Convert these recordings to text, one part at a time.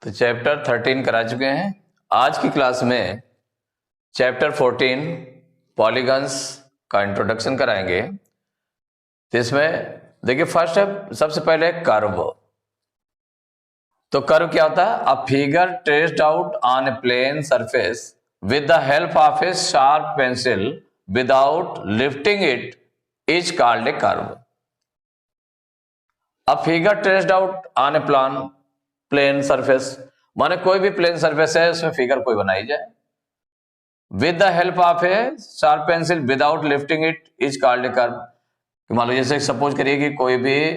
तो चैप्टर 13 करा चुके हैं। आज की क्लास में चैप्टर 14 पॉलीगन्स का इंट्रोडक्शन कराएंगे। तो इसमें देखिए फर्स्ट है सबसे पहले कर्व। तो कर्व क्या होता है? A figure traced out on a plane surface with the help of a sharp pencil without lifting it is called a curve. A figure traced out on a plane surface माने कोई भी plane surface है उसमें figure कोई बनाई जाए with the help of a sharp pencil without lifting it is called a curve. मान लो जैसे सपोज करिए कि कोई भी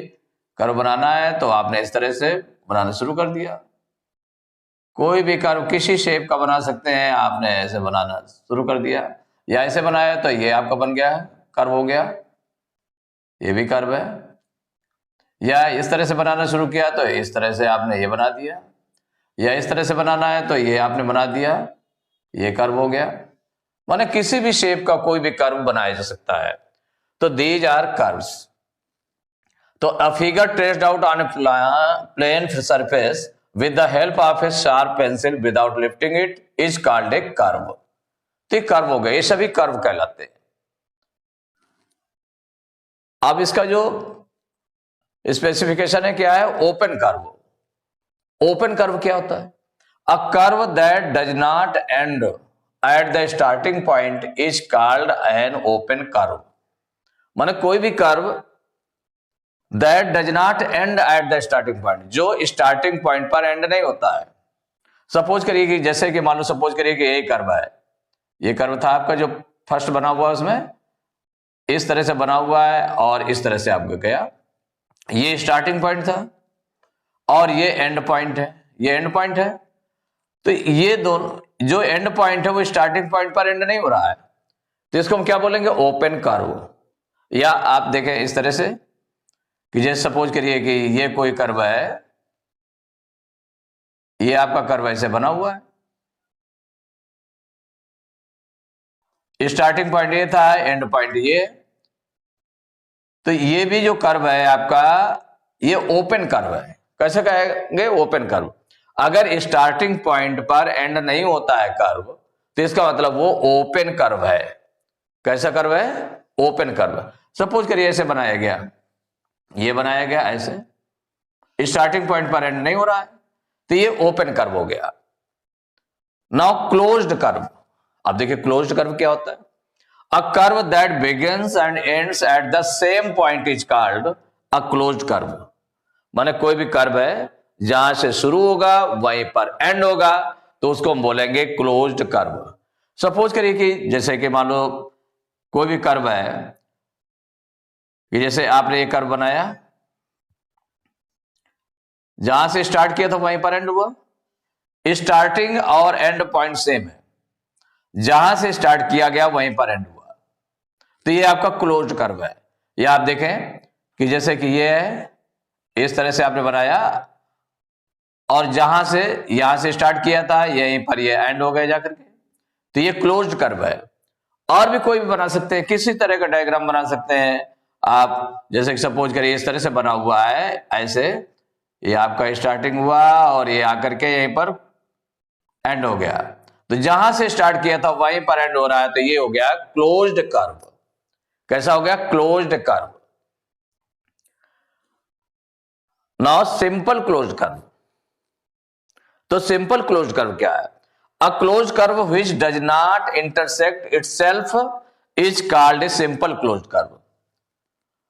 कर्व बनाना है तो आपने इस तरह से बनाना शुरू कर दिया। कोई भी कर्व किसी शेप का बना सकते हैं, आपने ऐसे बनाना शुरू कर दिया या ऐसे बनाया तो ये आपका बन गया है, कर्व हो गया, ये भी कर्व है। या इस तरह से बनाना शुरू किया तो इस तरह से आपने ये बना दिया, या इस तरह से बनाना है तो ये आपने बना दिया, ये कर्व हो गया। माने किसी भी शेप का कोई भी कर्व बनाया जा सकता है। तो दीज आर कर्व्स। तो a figure traced out on a plane surface with the help of a sharp pencil without lifting it is called a curve. तो कर्व हो गए, ये सभी कर्व कहलाते हैं। अब इसका जो स्पेसिफिकेशन है क्या है? Open curve. ओपन कर्व क्या होता है? A curve that does not and at the starting point is called an open curve. माने कोई भी curve that does not and at the starting point, जो स्टार्टिंग पॉइंट पर एंड नहीं होता है। सपोज करिए कि जैसे कि मान लो सपोज करिए कि ये कर्व है, ये कर्व था आपका जो फर्स्ट बना हुआ है उसमें इस तरह से बना हुआ है और इस तरह से आपका गया, ये स्टार्टिंग पॉइंट था और ये एंड पॉइंट है, ये एंड पॉइंट है। तो ये दोनों जो एंड पॉइंट है वो स्टार्टिंग पॉइंट पर एंड नहीं हो रहा है, तो इसको हम क्या बोलेंगे? Open curve. या आप देखें इस तरह से कि जैसे सपोज करिए कि ये कोई कर्व है, ये आपका कर्व ऐसे बना हुआ है, स्टार्टिंग पॉइंट ये था, एंड पॉइंट ये। तो ये भी जो कर्व है आपका ये ओपन कर्व है। कैसे कहेंगे? Open curve. अगर स्टार्टिंग पॉइंट पर एंड नहीं होता है कर्व तो इसका मतलब वो ओपन कर्व है। कैसा कर्व है? Open curve. सपोज करिए ऐसे बनाया गया, ये बनाया गया ऐसे, स्टार्टिंग पॉइंट पर एंड नहीं हो रहा है तो ये ओपन कर्व हो गया। Now closed curve. अब देखिए क्लोज्ड कर्व क्या होता है? A curve that begins and ends at the same point is called a closed curve. माने कोई भी कर्व है जहां से शुरू होगा वहीं पर एंड होगा तो उसको हम बोलेंगे क्लोज्ड कर्व। सपोज करिए कि जैसे कि मान लो कोई भी कर्व है कि जैसे आपने ये कर्व बनाया, जहां से स्टार्ट किया था वहीं पर एंड हुआ, स्टार्टिंग और एंड पॉइंट सेम है, जहां से स्टार्ट किया गया वहीं पर एंड हुआ, तो ये आपका क्लोज्ड कर्व है। या आप देखें कि जैसे कि ये है, इस तरह से आपने बनाया और जहां से यहां से स्टार्ट किया था यहीं पर ये एंड हो गया जाकर के, तो ये क्लोज्ड कर्व है। और भी कोई भी बना सकते हैं, किसी तरह का डायग्राम बना सकते हैं आप। जैसे कि सपोज करिए इस तरह से बना हुआ है ऐसे, ये आपका स्टार्टिंग हुआ और ये आकर के यहीं पर एंड हो गया, तो जहां से स्टार्ट किया था वहीं पर एंड हो रहा है, तो ये हो गया क्लोज्ड कर्व। कैसा हो गया? Closed curve. Now simple closed curve. तो सिंपल क्लोज्ड कर्व क्या है? A closed curve which does not intersect itself is called a simple closed curve.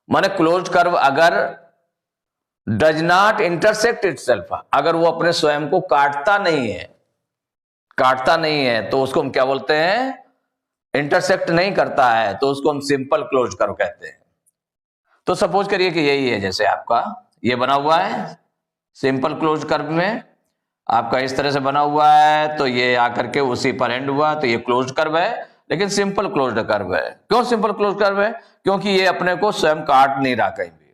माने क्लोज्ड कर्व अगर डज नॉट इंटरसेक्ट इटसेल्फ, अगर वो अपने स्वयं को काटता नहीं है तो उसको हम क्या बोलते हैं? इंटरसेक्ट नहीं करता है तो उसको हम सिंपल क्लोज्ड कर्व कहते हैं। तो सपोज करिए कि यही है, जैसे आपका ये बना हुआ है सिंपल क्लोज्ड कर्व में, आपका इस तरह से बना हुआ है तो ये आकर के उसी पर एंड हुआ, तो ये क्लोज्ड कर्व है, लेकिन सिंपल क्लोज्ड कर्व है। क्यों सिंपल क्लोज्ड कर्व है? क्योंकि ये अपने को स्वयं काट नहीं रहा कहीं भी।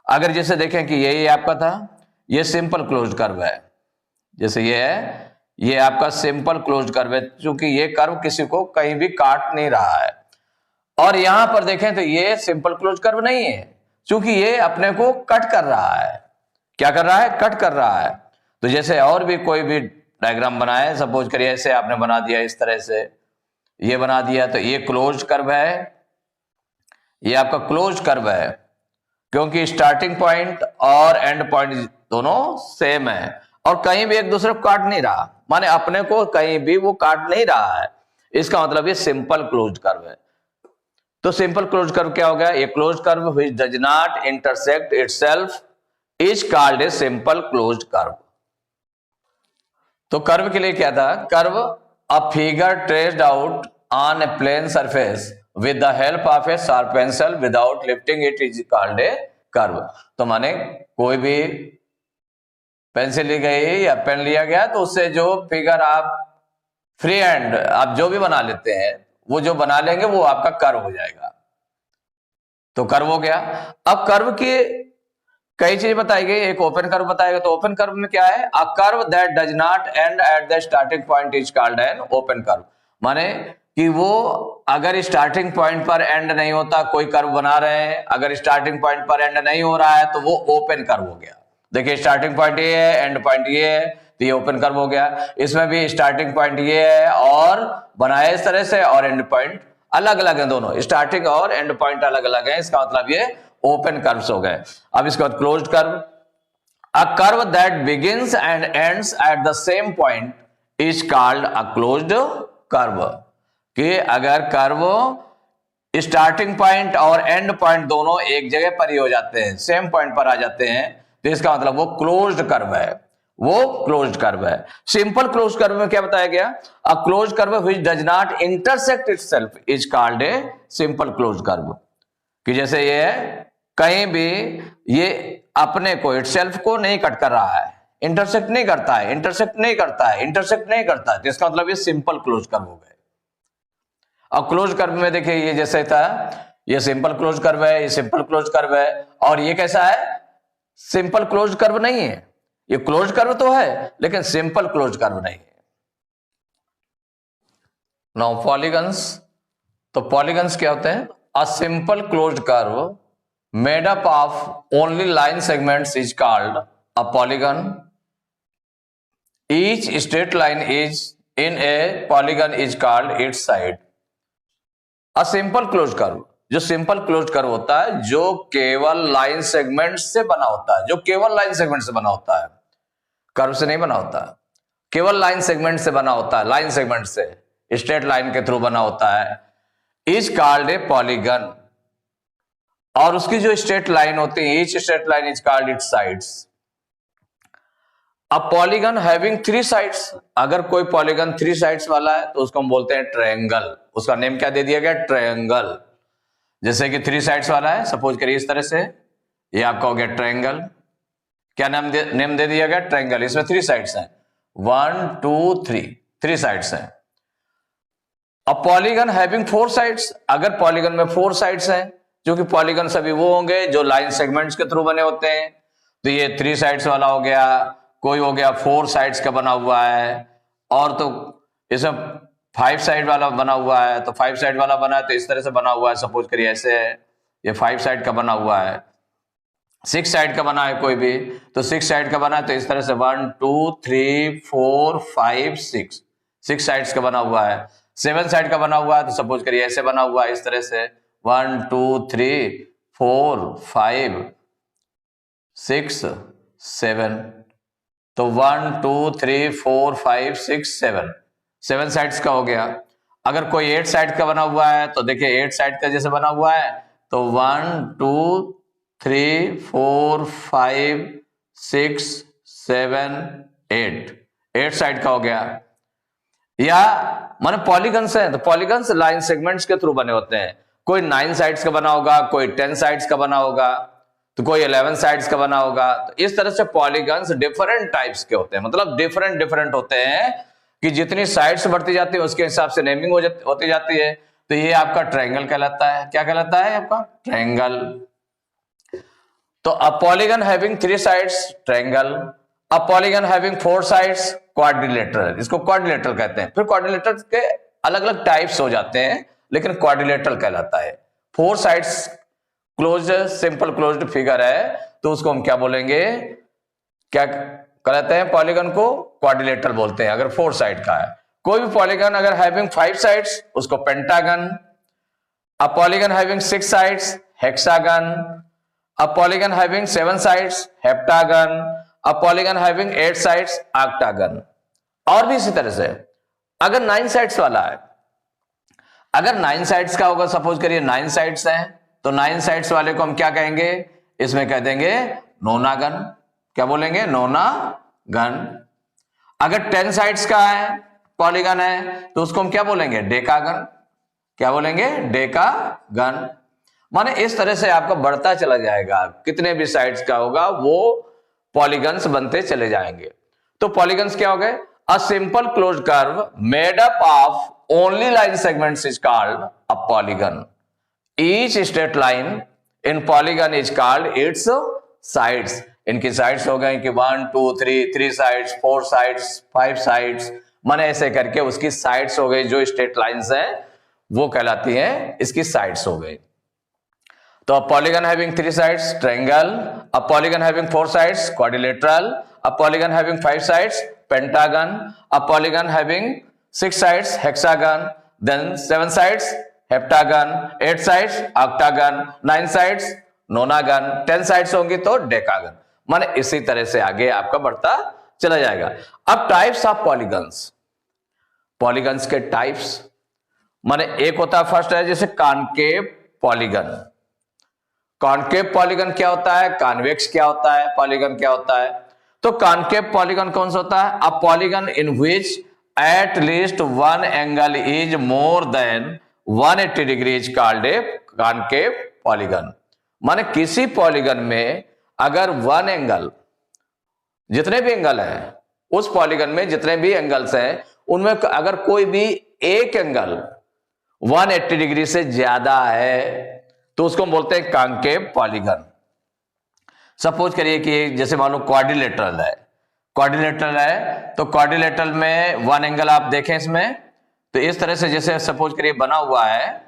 अगर जैसे देखें कि यही आपका था, ये सिंपल क्लोज्ड कर्व है, जैसे ये है, ये आपका सिंपल क्लोज्ड कर्व है क्योंकि ये कर्व किसी को कहीं भी काट नहीं रहा है। और यहां पर देखें तो ये सिंपल क्लोज्ड कर्व नहीं है क्योंकि ये अपने को कट कर रहा है। क्या कर रहा है? कट कर रहा है। तो जैसे और भी कोई भी डायग्राम बनाए, सपोज करिए ऐसे आपने बना दिया, इस तरह से ये बना दिया, तो ये क्लोज कर्व है, ये आपका क्लोज कर्व है, क्योंकि स्टार्टिंग पॉइंट और एंड पॉइंट दोनों सेम है और कहीं भी एक दूसरे को काट नहीं रहा, माने अपने को कहीं भी वो काट नहीं रहा है। इसका मतलब ये सिंपल क्लोज कर्व है। तो सिंपल क्लोज कर्व क्या हो गया? ये close curve which does not intersect itself is called a simple close curve. तो कर्व के लिए क्या था? Curve a figure traced out on a plane surface with the help of a sharp pencil without lifting it is called a curve। तो माने कोई भी pencil ली गई या पेन लिया गया तो उससे जो फिगर आप फ्री हैंड आप जो भी बना लेते हैं वो जो बना लेंगे वो आपका कर्व हो जाएगा। तो कर्व हो गया। अब कर्व की कई चीज बताई गई, एक ओपन कर्व बताएगा। तो ओपन कर्व में क्या है? A curve that does not and at the starting point is called an open curve. माने कि वो अगर स्टार्टिंग पॉइंट पर एंड नहीं होता, कोई कर्व बना रहे हैं, अगर स्टार्टिंग पॉइंट पर एंड नहीं हो रहा है तो वो ओपन कर्व हो गया। देखिए स्टार्टिंग पॉइंट ये है, एंड पॉइंट ये है, तो ये ओपन कर्व हो गया। इसमें भी स्टार्टिंग पॉइंट ये है और बनाया इस तरह से, और एंड पॉइंट अलग अलग है, दोनों स्टार्टिंग और एंड पॉइंट अलग अलग है, इसका मतलब ये ओपन कर्व्स हो गए। अब इसके बाद closed curve. A curve that begins and ends at the same point is called a closed curve. कि अगर कर्व स्टार्टिंग पॉइंट और एंड पॉइंट दोनों एक जगह पर ही हो जाते हैं, सेम पॉइंट पर आ जाते हैं, तो इसका मतलब वो क्लोज्ड कर्व है, वो क्लोज्ड कर्व है। सिंपल क्लोज्ड कर्व में क्या बताया गया? A closed curve which does not intersect itself is called a simple closed curve. कि जैसे ये कहीं भी ये अपने को इटसेल्फ को नहीं कट कर रहा है, इंटरसेक्ट नहीं करता है, इंटरसेक्ट नहीं करता है, इंटरसेक्ट नहीं करता है, तो इसका मतलब ये सिंपल क्लोज कर्व हो गए। अब क्लोज कर्व में देखिए ये जैसे था, ये सिंपल क्लोज कर्व है, ये सिंपल क्लोज कर्व है, और ये कैसा है? सिंपल क्लोज कर्व नहीं है, ये क्लोज कर्व तो है लेकिन सिंपल क्लोज कर्व नहीं है। Now polygons. तो पॉलीगन्स क्या होते हैं? A simple closed curve made up of only line segments is called a polygon. Each straight line is in a polygon is called its side. A simple closed curve, जो simple closed curve होता है, जो केवल line segment से बना होता है, जो केवल लाइन सेगमेंट से बना होता है, कर्व से नहीं बना होता, केवल लाइन सेगमेंट से बना होता है, लाइन सेगमेंट से स्ट्रेट लाइन के थ्रू बना होता है, इज कॉल्ड ए पॉलीगन। और उसकी जो स्ट्रेट लाइन होती है, each straight line is called its sides. अब पॉलीगन हैविंग 3 साइड्स, अगर कोई पॉलीगन 3 साइड्स वाला है तो उसको हम बोलते हैं ट्रायंगल। उसका नेम क्या दे दिया गया? ट्रायंगल। जैसे कि 3 साइड्स वाला है, सपोज करिए इस तरह से, ये आपका हो गया ट्रायंगल। क्या नेम दे दिया गया? ट्रायंगल। इसमें 3 साइड्स हैं, 1 2 3 साइड्स हैं। अब पॉलीगन हैविंग 4 साइड्स, अगर पॉलीगन में 4 साइड्स हैं, जो कि पॉलीगन सभी वो होंगे जो लाइन सेगमेंट्स के थ्रू बने होते हैं, तो ये 3 साइड्स वाला हो गया, कोई हो गया 4 साइड्स का बना हुआ है, और तो इसमें 5 साइड वाला बना हुआ है, तो 5 साइड वाला बना है तो इस तरह से बना हुआ है, सपोज करिए ऐसे है, ये 5 साइड का बना हुआ है। 6 साइड का बना है कोई भी, तो 6 साइड का बना है तो इस तरह से 1 2 3 4 5 6 साइड्स का बना हुआ है। 7 साइड का बना हुआ है तो सपोज करिए ऐसे बना हुआ है, इस तरह से 1 2 3 4 5 6 7, तो 1 2 3 4 5 6 7 साइड्स का हो गया। अगर कोई 8 साइड का बना हुआ है तो देखिए 8 साइड का जैसे बना हुआ है, तो 1 2 3 4 5 6 7 8 साइड का हो गया। या माने पॉलीगन्स है, तो पॉलीगन्स लाइन सेगमेंट्स के थ्रू बने होते हैं। कोई 9 साइड्स का बना होगा, कोई 10 साइड्स का बना होगा, तो कोई 11 साइड्स का बना होगा। तो इस तरह से पॉलीगन्स डिफरेंट टाइप्स के होते हैं, मतलब डिफरेंट होते हैं कि जितनी साइड्स बढ़ती जाती है उसके हिसाब से नेमिंग होती जाती है। तो ये आपका ट्रायंगल कहलाता है। क्या कहलाता है आपका? ट्रायंगल। तो a polygon having 3 sides triangle, a polygon having 4 sides quadrilateral, इसको क्वाड्रिलेटरल कहते हैं। फिर क्वाड्रिलेटरल के अलग अलग टाइप्स हो जाते हैं, लेकिन क्वाड्रिलेटरल कहलाता है। 4 sides closed simple closed figure है तो उसको हम क्या बोलेंगे? क्या कहते हैं पॉलीगन को क्वाड्रिलेटरल बोलते हैं अगर 4 साइड का है। कोई भी पॉलीगन अगर हैविंग 5 साइड्स उसको pentagon, a polygon having 6 sides hexagon, a polygon having 7 sides heptagon, a polygon having 8 sides octagon. और भी इसी तरह से अगर 9 साइड्स वाला है, अगर 9 साइड्स का होगा, सपोज करिए 9 साइड्स हैं, तो 9 साइड्स वाले को हम क्या कहेंगे, इसमें कह देंगे नोनागन। क्या बोलेंगे, नोनागन। अगर 10 साइड्स का है पॉलीगन है तो उसको हम क्या बोलेंगे, डेकागन। क्या बोलेंगे, डेकागन। माने इस तरह से आपका बढ़ता चला जाएगा, कितने भी साइड्स का होगा वो पॉलीगन्स बनते चले जाएंगे। तो पॉलीगन्स क्या हो गए, a simple closed curve made up of only line segments is called a polygon. Each straight line in polygon is called its sides. इनकी साइड्स हो गए कि 1 2 3 साइड्स, 4 साइड्स, 5 साइड्स, माने ऐसे करके उसकी साइड्स हो गई। जो स्ट्रेट लाइंस हैं वो कहलाती हैं इसकी साइड्स हो गई। तो a polygon having 3 sides triangle, a polygon having 4 sides quadrilateral, a polygon having 5 sides pentagon, a polygon having 6 sides hexagon, then 7 sides heptagon, 8 sides octagon, 9 sides nonagon, 10 sides होंगी तो डेकागन। माने इसी तरह से आगे आपका बढ़ता चला जाएगा। अब टाइप्स ऑफ पॉलीगन्स, पॉलीगन्स के टाइप्स माने एक होता है, फर्स्ट है जैसे कॉनकेव पॉलीगन। कॉनकेव पॉलीगन क्या होता है, कॉन्वेक्स क्या होता है, पॉलीगन क्या होता है। तो कॉनकेव पॉलीगन कौन सा होता है, a polygon in which at least one angle is more than 180 degree is called A concave polygon. माने किसी पॉलीगन में अगर वन एंगल, जितने भी एंगल है उस पॉलीगन में जितने भी एंगल्स हैं उनमें अगर कोई भी एक एंगल 180 डिग्री से ज्यादा है तो उसको हम बोलते हैं कॉनकेव पॉलीगन। सपोज करिए कि जैसे मान लो क्वाड्रिलेटरल है, क्वाड्रिलेटरल है तो क्वाड्रिलेटरल में वन एंगल आप देखें इसमें, तो इस तरह से जैसे सपोज करिए बना हुआ है,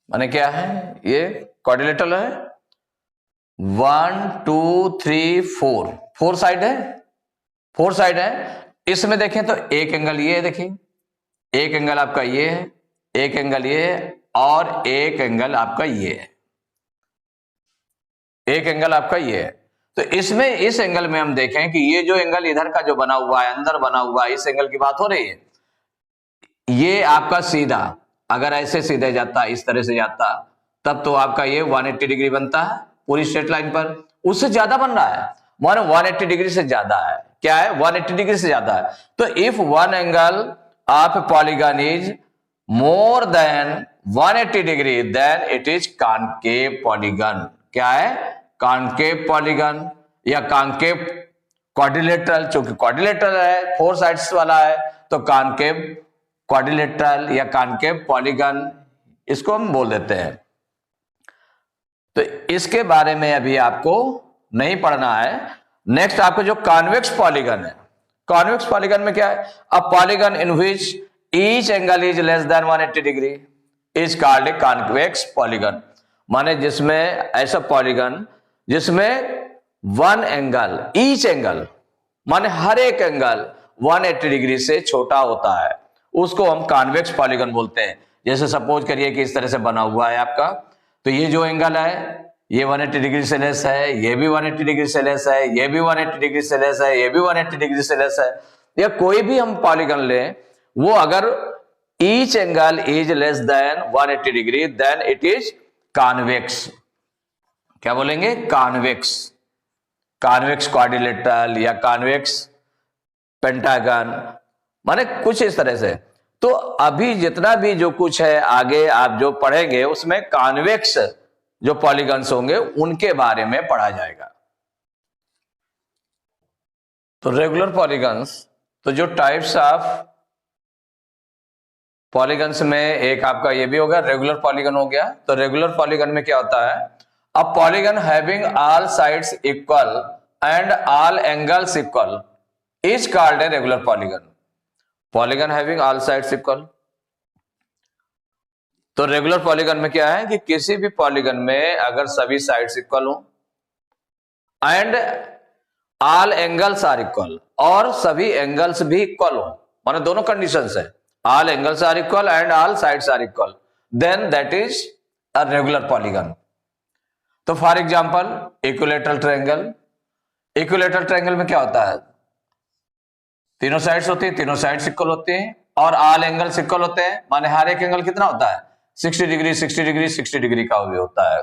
माने क्या है, ये क्वाड्रिलेटरल है, 1 2 3 4, 4 साइड है, 4 साइड है। इसमें देखें तो एक एंगल ये है, देखिए एक एंगल आपका ये है, एक एंगल ये है और एक एंगल आपका ये है, एक एंगल आपका ये है। तो इसमें इस एंगल में हम देखें कि ये जो एंगल इधर का जो बना हुआ है, अंदर बना हुआ है, इस एंगल की बात हो रही है। ये आपका सीधा अगर ऐसे सीधे जाता, इस तरह से जाता, तब तो आपका ये 180 डिग्री बनता है पूरी स्ट्रेट लाइन पर। उससे ज्यादा बन रहा है, मानो 180 डिग्री से ज्यादा है। क्या है, 180 डिग्री से ज्यादा है। तो if one angle of polygon is more than 180 degree then it is concave polygon. क्या है, कॉनकेव पॉलीगन या कॉनकेव क्वाड्रिलेटरल। चूंकि क्वाड्रिलेटरल है, 4 साइड्स वाला है, तो कॉनकेव क्वाड्रिलेटरल या कॉनकेव पॉलीगन इसको हम बोल देते हैं। तो इसके बारे में अभी आपको नहीं पढ़ना है। नेक्स्ट आपको जो कॉन्वेक्स पॉलीगन है, कॉन्वेक्स पॉलीगन में क्या है, a polygon in which each angle is less than 180 degree is called a convex polygon. माने जिसमें ऐसा पॉलीगन जिसमें वन एंगल, ईच एंगल माने हर एक एंगल 180 डिग्री से छोटा होता है, उसको हम कॉन्वेक्स पॉलीगन बोलते हैं। जैसे सपोज करिए कि इस तरह से बना हुआ है आपका, तो ये जो एंगल है ये 180 डिग्री से लेस है, ये भी 180 डिग्री से लेस है, ये भी 180 डिग्री से लेस है, ये भी 180 डिग्री से लेस है। या कोई भी हम पॉलीगन लें, वो अगर each angle is less than 180 degree then it is convex. क्या बोलेंगे, कॉन्वेक्स। कॉन्वेक्स क्वाड्रिलेटरल या कॉन्वेक्स पेंटागन, माने कुछ इस तरह से। तो अभी जितना भी जो कुछ है आगे आप जो पढ़ेंगे उसमें कॉन्वेक्स जो पॉलीगन्स होंगे उनके बारे में पढ़ा जाएगा। तो रेगुलर पॉलीगन्स, तो जो टाइप्स ऑफ पॉलीगन्स में एक आपका ये भी हो गया, रेगुलर पॉलीगन हो गया। तो रेगुलर पॉलीगन में क्या होता है, a polygon having all sides equal and all angles equal is called a regular polygon. Polygon having all sides equal, तो रेगुलर पॉलीगन में क्या है कि किसी भी पॉलीगन में अगर सभी साइड्स इक्वल हो and all angles are equal, और सभी एंगल्स भी इक्वल हो, माने दोनों कंडीशंस है, all angles are equal and all sides are equal, then that is a regular polygon. तो for example equilateral triangle, equilateral triangle में क्या होता है, तीनों साइड्स होती है, तीनों साइड्स इक्वल होती हैं और ऑल एंगल्स इक्वल होते हैं, माने हर एक एंगल कितना होता है 60 डिग्री 60 डिग्री 60 डिग्री का भी होता है।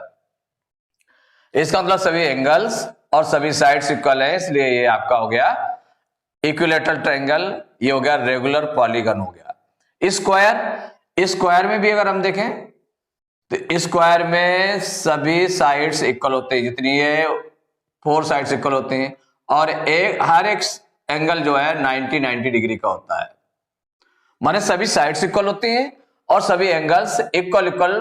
इसका मतलब सभी एंगल्स और सभी साइड्स इक्वल है, इसलिए ये आपका हो गया इक्विलैटरल ट्रायंगल, ये हो गया रेगुलर पॉलीगन हो गया। स्क्वायर, स्क्वायर में भी अगर हम देखें तो स्क्वायर में सभी साइड्स इक्वल होते हैं, जितनी ये 4 साइड्स इक्वल होती हैं और हर एक एंगल जो है 90 डिग्री का होता है, माने सभी साइड्स इक्वल होती हैं और सभी एंगल्स इक्वल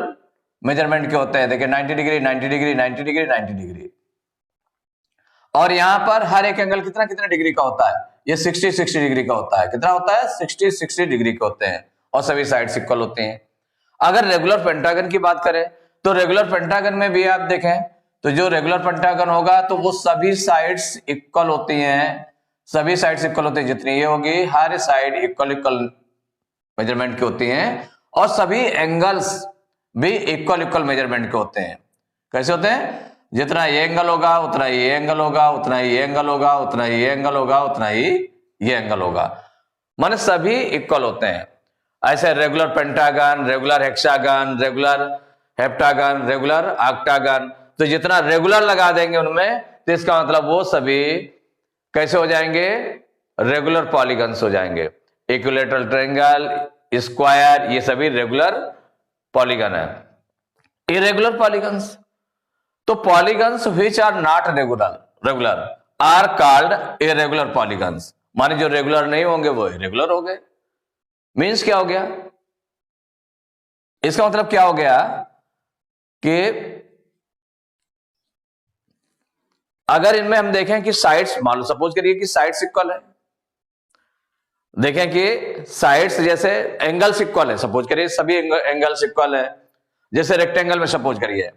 मेजरमेंट के होते हैं। देखिए 90 डिग्री 90 डिग्री 90 डिग्री 90 डिग्री, और यहां पर हर एक एंगल कितना डिग्री का होता है, ये 60 डिग्री का होता है। कितना होता है 60 डिग्री के होते हैं और सभी साइड्स इक्वल होते हैं। अगर रेगुलर पेंटागन की बात करें तो रेगुलर पेंटागन में भी आप देखें तो जो रेगुलर पेंटागन होगा तो वो सभी साइड्स इक्वल होती हैं, सभी साइड्स इक्वल होती है, जितनी ये होगी हर साइड इक्वल मेजरमेंट की होती हैं और सभी एंगल्स भी इक्वल मेजरमेंट के होते हैं। कैसे होते हैं, जितना ये एंगल होगा उतना ये एंगल होगा, उतना ये एंगल होगा, उतना ये एंगल होगा, उतना ही ये एंगल होगा, माने सभी इक्वल होते हैं। ऐसे regular pentagon, regular hexagon, regular heptagon, regular octagon, तो जितना रेगुलर लगा देंगे उनमें तो इसका मतलब वो सभी कैसे हो जाएंगे, रेगुलर पॉलीगन्स हो जाएंगे। इक्विलैटरल ट्रायंगल, स्क्वायर, ये सभी रेगुलर पॉलीगन है। इरेगुलर पॉलीगन्स, तो polygons which are not regular are called irregular polygons, माने जो रेगुलर नहीं होंगे वो इरेगुलर हो गए। मीन्स क्या हो गया, इसका मतलब क्या हो गया कि अगर इनमें हम देखें कि साइड्स, मान लो सपोज करिए कि साइड्स इक्वल है, देखें कि साइड्स जैसे एंगल्स इक्वल है, सपोज करिए सभी एंगल्स इक्वल है, जैसे रेक्टेंगल में सपोज करिए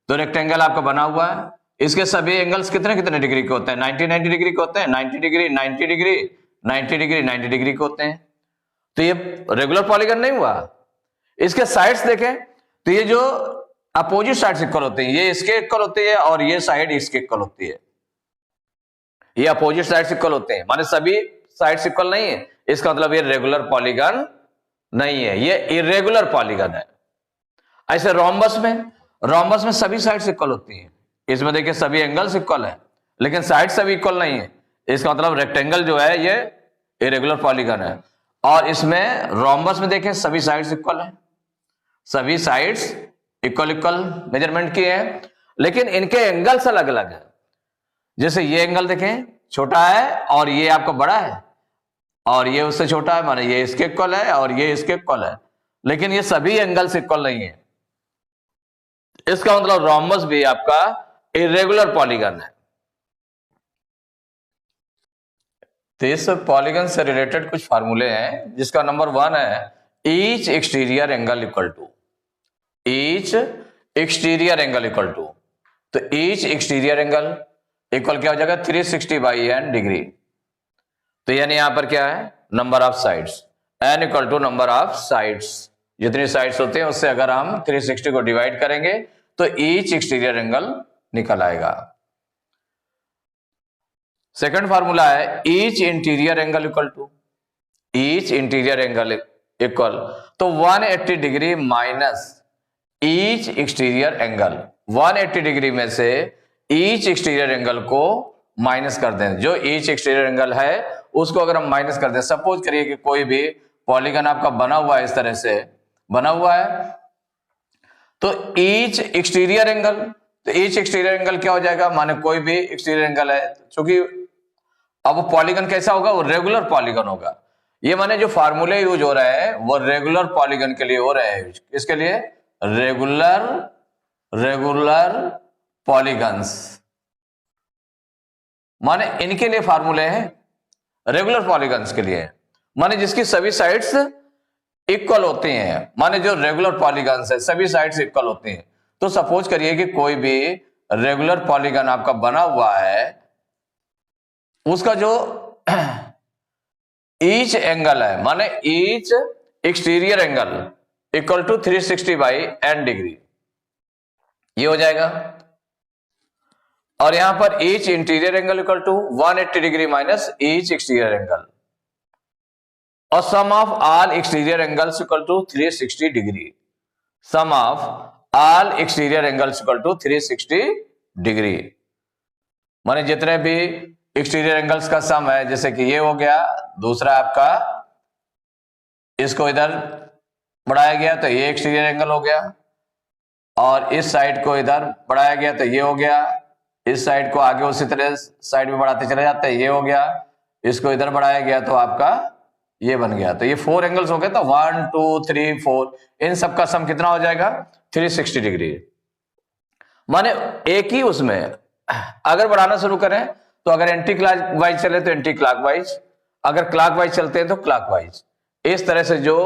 तो रेक्टेंगल आपका बना हुआ है, इसके सभी एंगल्स कितने डिग्री के होते हैं, 90 डिग्री के होते हैं, 90 डिग्री 90 डिग्री 90 डिग्री 90 डिग्री के होते हैं। तो ये रेगुलर पॉलीगन नहीं हुआ। इसके साइड्स देखें तो ये जो अपोजिट साइड्स इक्वल होते हैं, ये इसके इक्वल होती है और ये साइड इसके इक्वल होती है, ये अपोजिट साइड्स इक्वल होते हैं, माने सभी साइड्स इक्वल नहीं है, इसका मतलब ये रेगुलर पॉलीगन नहीं है, ये इरेगुलर पॉलीगन है। ऐसे रोम्बस में सभी साइड्स इक्वल होती हैं, इसमें देखिए सभी एंगल्स इक्वल है लेकिन साइड सभी इक्वल नहीं है, इसका मतलब रेक्टेंगल जो है ये इरेगुलर पॉलीगन है। और इसमें रोम्बस में देखें सभी साइड्स इक्वल है, सभी साइड्स इक्वल मेजरमेंट की है, लेकिन इनके एंगल्स अलग अलग है। जैसे ये एंगल देखें छोटा है और ये आपका बड़ा है और ये उससे छोटा है, माने ये इसके इक्वल है और ये इसके इक्वल है, लेकिन ये सभी एंगल्स इक्वल नहीं है, इसका मतलब रोम्बस भी आपका इरेगुलर पॉलीगन है। तो इस पॉलीगन से रिलेटेड कुछ फार्मूले हैं, जिसका नंबर 1 है each exterior angle equal to, each exterior angle equal to, तो ईच एक्सटीरियर एंगल इक्वल क्या हो जाएगा 360/n डिग्री, तो यानी यहां पर क्या है number of sides, n equal to number of sides, जितनी साइड्स होते हैं उससे अगर हम 360 को डिवाइड करेंगे तो ईच एक्सटीरियर एंगल निकल आएगा। सेकंड फार्मूला है each interior angle equal to, each interior angle equal, तो 180 degree minus each exterior angle, 180 degree में से ईच एक्सटीरियर एंगल को माइनस कर दें, जो ईच एक्सटीरियर एंगल है उसको अगर हम माइनस कर दें, सपोज करिए कि कोई भी पॉलीगन आपका बना हुआ है, इस तरह से बना हुआ है, तो ईच एक्सटीरियर एंगल, तो ईच एक्सटीरियर एंगल क्या हो जाएगा, माने कोई भी एक्सटीरियर एंगल है, क्योंकि अब वो पॉलीगन कैसा होगा, वो रेगुलर पॉलीगन होगा, ये माने जो फार्मूले यूज हो रहे हैं वो रेगुलर पॉलीगन के लिए हो रहे हैं। इसके लिए रेगुलर पॉलीगन्स, माने इनके लिए फार्मूले हैं रेगुलर पॉलीगन्स के लिए, माने जिसकी सभी साइड्स इक्वल होती हैं, माने जो रेगुलर पॉलीगन्स है सभी साइड्स इक्वल होती हैं। तो सपोज करिए कि कोई भी रेगुलर पॉलीगन आपका बना हुआ है, उसका जो ईच एंगल है, माने each exterior angle equal to 360/n degree, ये हो जाएगा। और यहां पर each interior angle equal to 180 degree minus each exterior angle, और sum of all exterior angles equal to 360 degree, sum of all exterior angles equal to 360 degree, माने जितने भी एक्सटीरियर एंगल्स का सम है, जैसे कि ये हो गया, दूसरा आपका इसको इधर बढ़ाया गया तो ये एक्सटीरियर एंगल हो गया, और इस साइड को इधर बढ़ाया गया तो ये हो गया, इस साइड को आगे उसी तरह साइड में बढ़ाते चले जाते हैं, ये हो गया, इसको इधर बढ़ाया गया तो आपका ये बन गया। तो ये 4 एंगल्स हो गए, तो 1 2 3 4 इन सब का सम कितना हो जाएगा 360 डिग्री। माने एक ही उसमें अगर बढ़ाना शुरू करें तो अगर एंटी क्लॉकवाइज चले तो एंटी क्लॉकवाइज, अगर क्लॉकवाइज चलते हैं तो क्लॉकवाइज, इस तरह से जो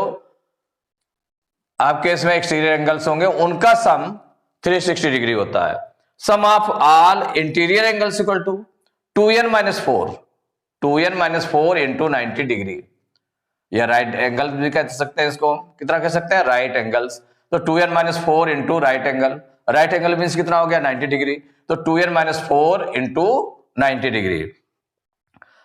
आपके इसमें एक्सटीरियर एंगल्स होंगे उनका सम 360 डिग्री होता है। Sum of all interior angles equal to 2n-4 into 90 degree, या राइट एंगल भी कह सकते हैं इसको, कितना कह सकते हैं राइट एंगल्स। तो 2n-4 into right angle, right angle means कितना हो गया 90 डिग्री, तो 2n-4 into 90 degree.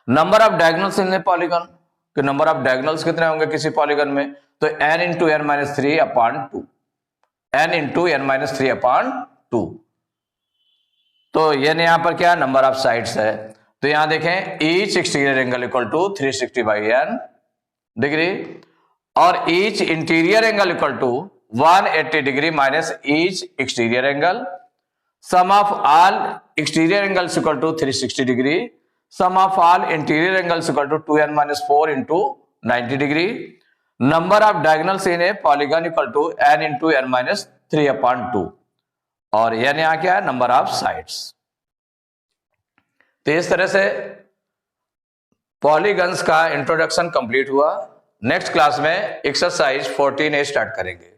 Number of diagonals in a polygon, कि नंबर ऑफ डायगोनल्स कितने होंगे किसी पॉलीगन में, तो n into n-3/2, n into n-3/2। तो ये यहां पर क्या नंबर ऑफ साइड्स है, तो यहां देखें each exterior angle equal to 360/n degree, और each interior angle equal to 180 degree minus each exterior angle, sum of all exterior angles equal to 360 degree, sum of all interior angles equal to 2n-4 into 90 degree, number of diagonals in a polygon equal to n into n-3/2, और n यहां क्या है number of sides. तो इस तरह से polygons का introduction complete हुआ। नेक्स्ट क्लास में एक्सरसाइज 14A स्टार्ट करेंगे।